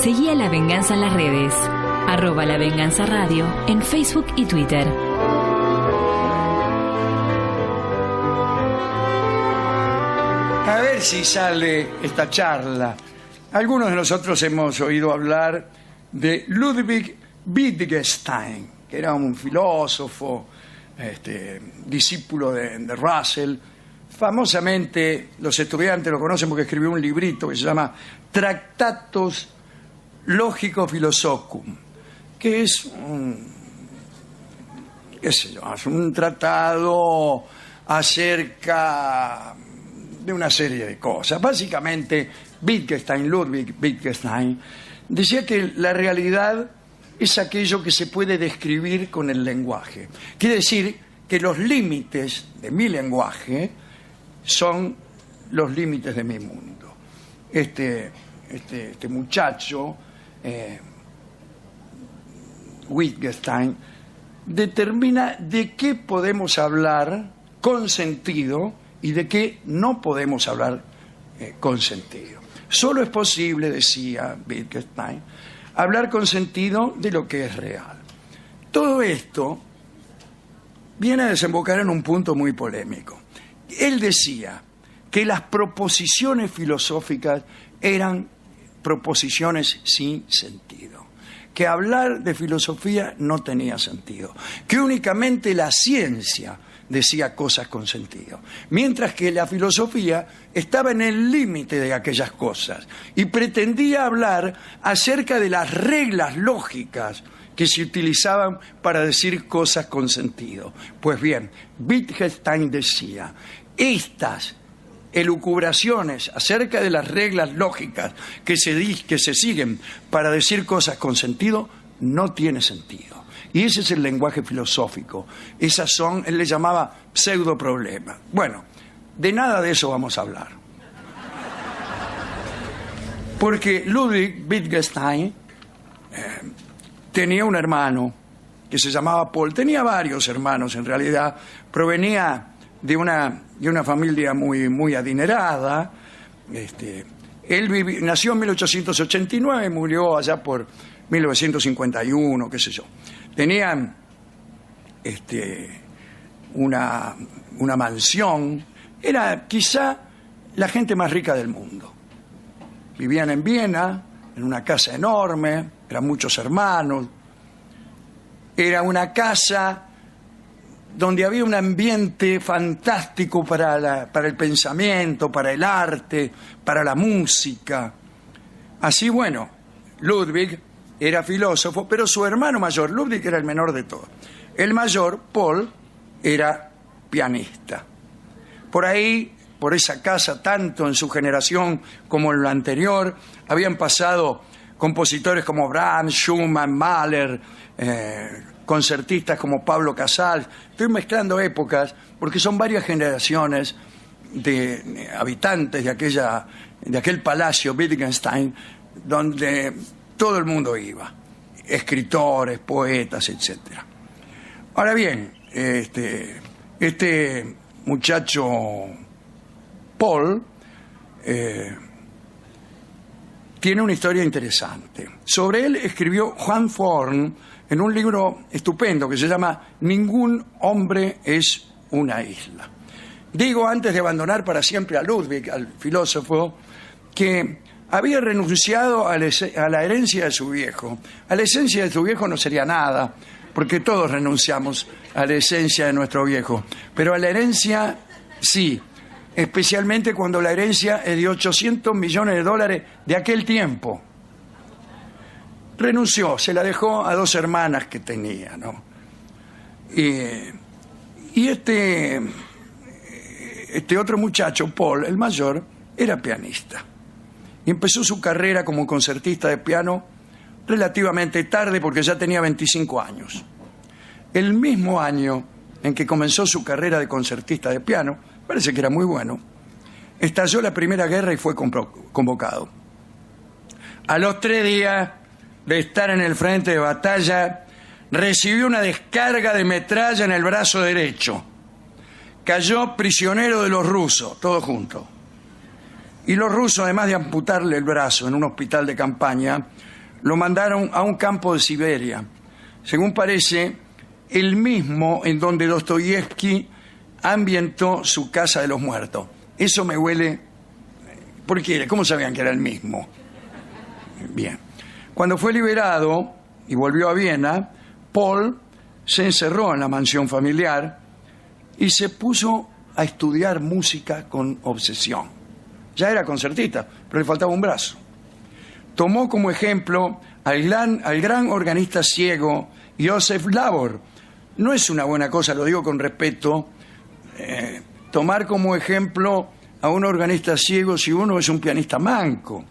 Seguí a La Venganza en las redes. @La Venganza Radio en Facebook y Twitter. A ver si sale esta charla. Algunos de nosotros hemos oído hablar de Ludwig Wittgenstein, que era un filósofo, discípulo de Russell. Famosamente los estudiantes lo conocen porque escribió un librito que se llama Tractatus Logico Philosophicum, que es es un tratado acerca de una serie de cosas. Básicamente, Ludwig Wittgenstein, decía que la realidad es aquello que se puede describir con el lenguaje. Quiere decir que los límites de mi lenguaje son los límites de mi mundo. Este muchacho, Wittgenstein, determina de qué podemos hablar con sentido y de qué no podemos hablar con sentido. Solo es posible, decía Wittgenstein, hablar con sentido de lo que es real. Todo esto viene a desembocar en un punto muy polémico. Él decía que las proposiciones filosóficas eran proposiciones sin sentido, que hablar de filosofía no tenía sentido, que únicamente la ciencia decía cosas con sentido, mientras que la filosofía estaba en el límite de aquellas cosas y pretendía hablar acerca de las reglas lógicas que se utilizaban para decir cosas con sentido. Pues bien, Wittgenstein decía, estas elucubraciones acerca de las reglas lógicas que se siguen para decir cosas con sentido no tiene sentido. Y ese es el lenguaje filosófico. Esas son, él le llamaba pseudoproblemas. Bueno, de nada de eso vamos a hablar. Porque Ludwig Wittgenstein tenía un hermano que se llamaba Paul. Tenía varios hermanos, en realidad. Provenía de una familia muy adinerada. Él nació en 1889 y murió allá por 1951, qué sé yo. Tenían una mansión. Era quizá la gente más rica del mundo. Vivían en Viena, en una casa enorme, eran muchos hermanos. Era una casa donde había un ambiente fantástico para el pensamiento, para el arte, para la música. Así, bueno, Ludwig era filósofo, pero su hermano mayor, Ludwig, era el menor de todos. El mayor, Paul, era pianista. Por ahí, por esa casa, tanto en su generación como en la anterior, habían pasado compositores como Brahms, Schumann, Mahler, concertistas como Pablo Casals. Estoy mezclando épocas porque son varias generaciones de habitantes de aquel palacio Wittgenstein, donde todo el mundo iba, escritores, poetas, etc. Ahora bien, este muchacho Paul tiene una historia interesante. Sobre él escribió Juan Forn en un libro estupendo que se llama Ningún hombre es una isla. Digo, antes de abandonar para siempre a Ludwig, al filósofo, que había renunciado a la herencia de su viejo. A la esencia de su viejo no sería nada, porque todos renunciamos a la esencia de nuestro viejo. Pero a la herencia, sí, especialmente cuando la herencia es de $800 millones de aquel tiempo. Renunció, se la dejó a 2 hermanas que tenía, ¿no? Y este otro muchacho, Paul, el mayor, era pianista. Y empezó su carrera como concertista de piano relativamente tarde porque ya tenía 25 años. El mismo año en que comenzó su carrera de concertista de piano, parece que era muy bueno, estalló la Primera Guerra y fue convocado. A los 3 días de estar en el frente de batalla, recibió una descarga de metralla en el brazo derecho. Cayó prisionero de los rusos, todo junto. Y los rusos, además de amputarle el brazo en un hospital de campaña, lo mandaron a un campo de Siberia, según parece, el mismo en donde Dostoyevsky ambientó su Casa de los Muertos. Eso me huele... ¿Por qué? ¿Cómo sabían que era el mismo? Bien. Cuando fue liberado y volvió a Viena, Paul se encerró en la mansión familiar y se puso a estudiar música con obsesión. Ya era concertista, pero le faltaba un brazo. Tomó como ejemplo al gran organista ciego Joseph Labor. No es una buena cosa, lo digo con respeto, tomar como ejemplo a un organista ciego si uno es un pianista manco.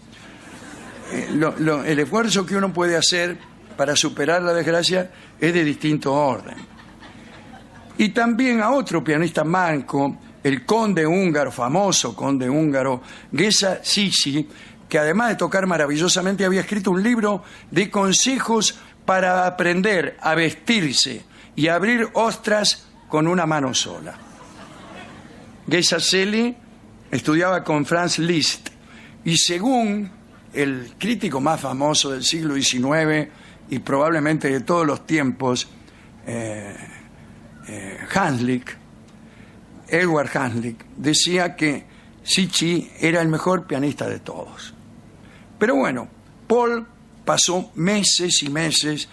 El esfuerzo que uno puede hacer para superar la desgracia es de distinto orden. Y también a otro pianista manco, el conde húngaro, famoso conde húngaro, Géza Szicsi, que además de tocar maravillosamente había escrito un libro de consejos para aprender a vestirse y a abrir ostras con una mano sola. Géza Szeli estudiaba con Franz Liszt y según el crítico más famoso del siglo XIX y probablemente de todos los tiempos, Edward Hanslick, decía que Szicsi era el mejor pianista de todos. Pero bueno, Paul pasó meses y meses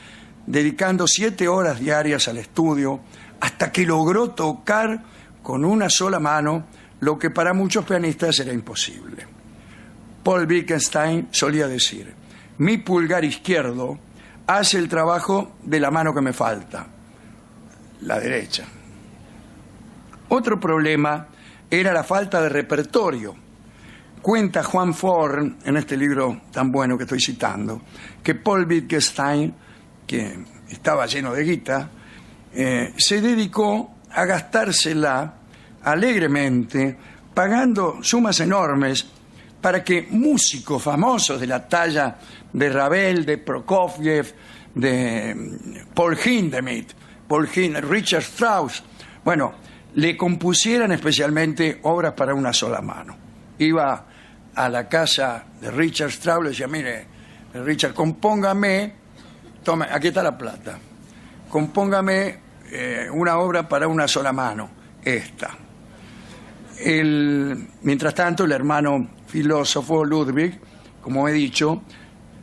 dedicando 7 horas diarias al estudio hasta que logró tocar con una sola mano lo que para muchos pianistas era imposible. Paul Wittgenstein solía decir: mi pulgar izquierdo hace el trabajo de la mano que me falta, la derecha. Otro problema era la falta de repertorio. Cuenta Juan Forn, en este libro tan bueno que estoy citando, que Paul Wittgenstein, que estaba lleno de guita, se dedicó a gastársela alegremente, pagando sumas enormes para que músicos famosos de la talla de Ravel, de Prokofiev, de Paul Hindemith, Richard Strauss, bueno, le compusieran especialmente obras para una sola mano. Iba a la casa de Richard Strauss, le decía: mire, Richard, compóngame, tome, aquí está la plata, compóngame una obra para una sola mano, esta. Mientras tanto, el hermano filósofo Ludwig, como he dicho,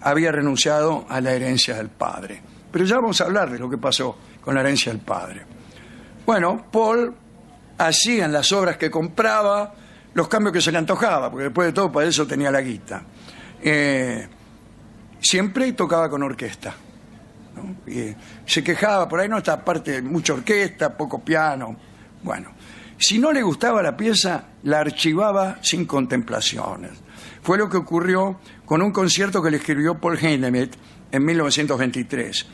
había renunciado a la herencia del padre. Pero ya vamos a hablar de lo que pasó con la herencia del padre. Bueno, Paul hacía en las obras que compraba los cambios que se le antojaba, porque después de todo para eso tenía la guita. Siempre tocaba con orquesta, ¿no? Y se quejaba, por ahí no está parte, mucha orquesta, poco piano. Bueno, si no le gustaba la pieza, la archivaba sin contemplaciones. Fue lo que ocurrió con un concierto que le escribió Paul Hindemith en 1923.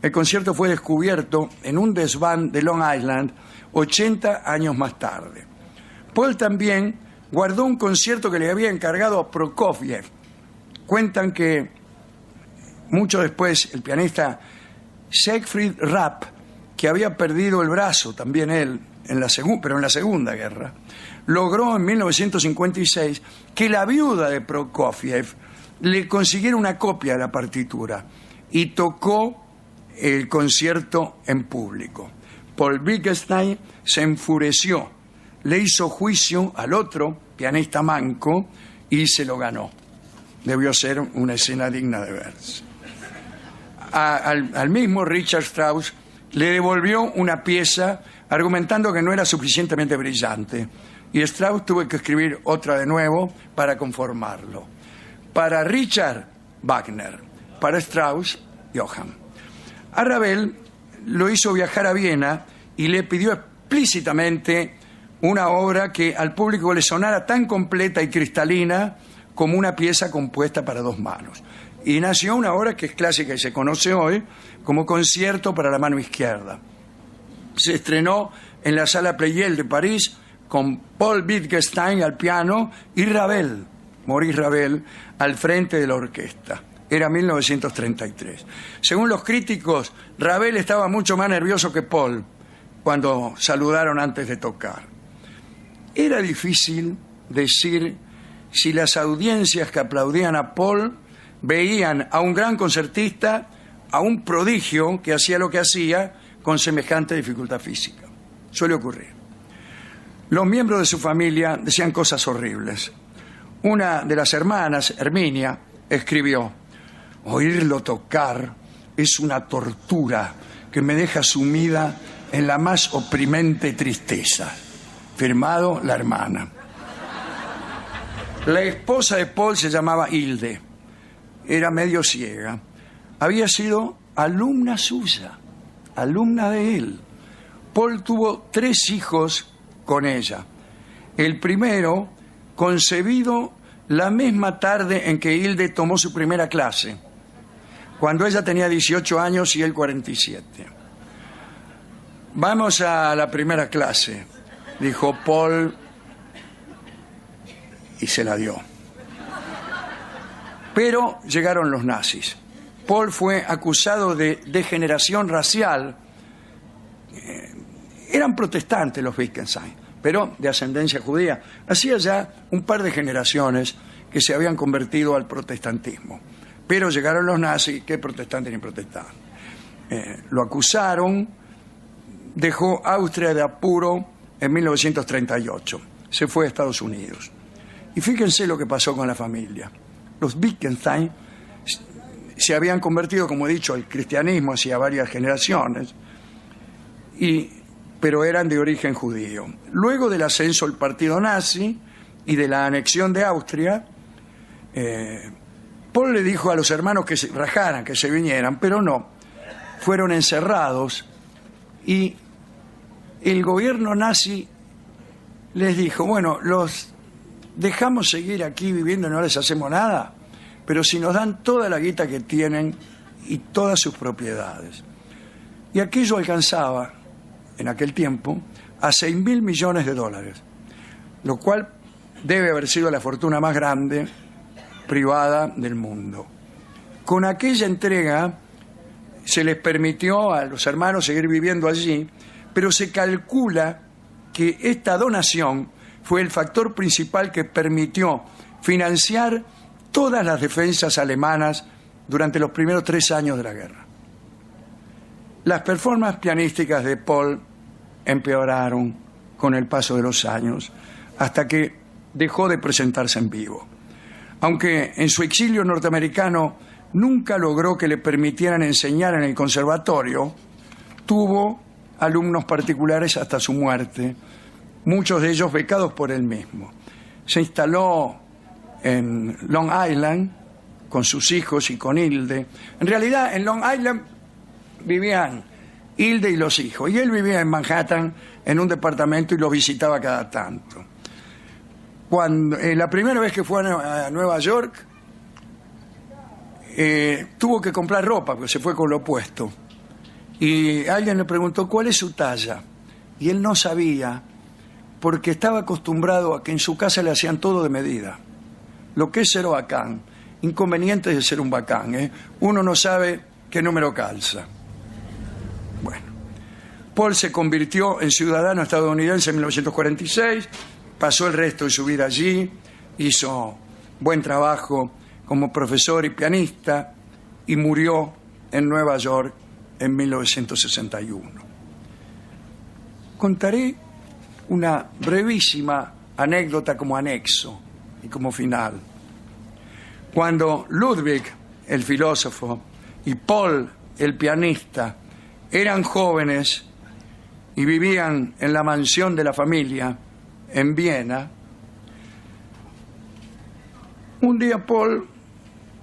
El concierto fue descubierto en un desván de Long Island 80 años más tarde. Paul también guardó un concierto que le había encargado a Prokofiev. Cuentan que mucho después el pianista Siegfried Rapp, que había perdido el brazo, también él, pero en la Segunda Guerra, logró en 1956 que la viuda de Prokofiev le consiguiera una copia de la partitura y tocó el concierto en público. Paul Wittgenstein se enfureció, le hizo juicio al otro pianista manco y se lo ganó. Debió ser una escena digna de verse. Al mismo Richard Strauss le devolvió una pieza argumentando que no era suficientemente brillante, y Strauss tuvo que escribir otra de nuevo para conformarlo. Para Richard, Wagner; para Strauss, Johann. A Ravel lo hizo viajar a Viena y le pidió explícitamente una obra que al público le sonara tan completa y cristalina como una pieza compuesta para 2 manos. Y nació una obra que es clásica y se conoce hoy como Concierto para la mano izquierda. Se estrenó en la Sala Pleyel de París con Paul Wittgenstein al piano y Ravel, Maurice Ravel, al frente de la orquesta. Era 1933. Según los críticos, Ravel estaba mucho más nervioso que Paul cuando saludaron antes de tocar. Era difícil decir si las audiencias que aplaudían a Paul veían a un gran concertista, a un prodigio que hacía lo que hacía con semejante dificultad física. Suele ocurrir. Los miembros de su familia decían cosas horribles. Una de las hermanas, Herminia, escribió: oírlo tocar es una tortura que me deja sumida en la más oprimente tristeza. Firmado, la hermana. La esposa de Paul se llamaba Hilde. Era medio ciega. Había sido alumna suya, alumna de él. Paul tuvo 3 hijos con ella. El primero, concebido la misma tarde en que Hilde tomó su primera clase, cuando ella tenía 18 años y él 47. Vamos a la primera clase, dijo Paul, y se la dio. Pero llegaron los nazis. Paul fue acusado de degeneración racial. Eran protestantes los Wittgenstein, pero de ascendencia judía. Hacía ya un par de generaciones que se habían convertido al protestantismo. Pero llegaron los nazis, ¿qué protestantes ni protestantes? Lo acusaron, dejó Austria de apuro en 1938. Se fue a Estados Unidos. Y fíjense lo que pasó con la familia. Los Wittgenstein se habían convertido, como he dicho, al cristianismo hacía varias generaciones, pero eran de origen judío. Luego del ascenso del partido nazi y de la anexión de Austria, Paul le dijo a los hermanos que se rajaran, que se vinieran, pero no. Fueron encerrados y el gobierno nazi les dijo: bueno, los dejamos seguir aquí viviendo y no les hacemos nada, pero si nos dan toda la guita que tienen y todas sus propiedades. Y aquello alcanzaba, en aquel tiempo, a $6.000 millones, lo cual debe haber sido la fortuna más grande privada del mundo. Con aquella entrega se les permitió a los hermanos seguir viviendo allí, pero se calcula que esta donación fue el factor principal que permitió financiar todas las defensas alemanas durante los primeros 3 años de la guerra. Las performances pianísticas de Paul empeoraron con el paso de los años, hasta que dejó de presentarse en vivo. Aunque en su exilio norteamericano nunca logró que le permitieran enseñar en el conservatorio, tuvo alumnos particulares hasta su muerte, muchos de ellos becados por él mismo. Se instaló en Long Island con sus hijos y con Hilde. En realidad, en Long Island vivían Hilde y los hijos, y él vivía en Manhattan en un departamento y los visitaba cada tanto. Cuando la primera vez que fue a Nueva York, tuvo que comprar ropa porque se fue con lo opuesto, y alguien le preguntó cuál es su talla, y él no sabía, porque estaba acostumbrado a que en su casa le hacían todo de medida. Lo que es ser bacán, inconvenientes de ser un bacán, uno no sabe qué número calza. Bueno, Paul se convirtió en ciudadano estadounidense en 1946, pasó el resto de su vida allí, hizo buen trabajo como profesor y pianista y murió en Nueva York en 1961. Contaré una brevísima anécdota como anexo y como final. Cuando Ludwig, el filósofo, y Paul, el pianista, eran jóvenes y vivían en la mansión de la familia en Viena, un día Paul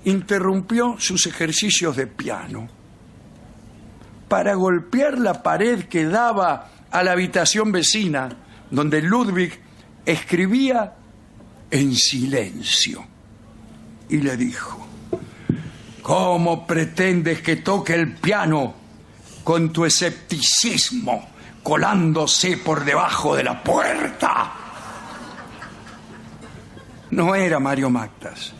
interrumpió sus ejercicios de piano para golpear la pared que daba a la habitación vecina, donde Ludwig escribía en silencio, y le dijo: ¿cómo pretendes que toque el piano con tu escepticismo colándose por debajo de la puerta? No era Mario Mactas,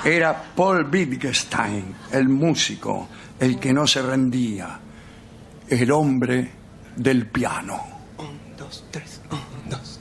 era Paul Wittgenstein, el músico, el que no se rendía, el hombre del piano. 1, 2, 3, 1, 2.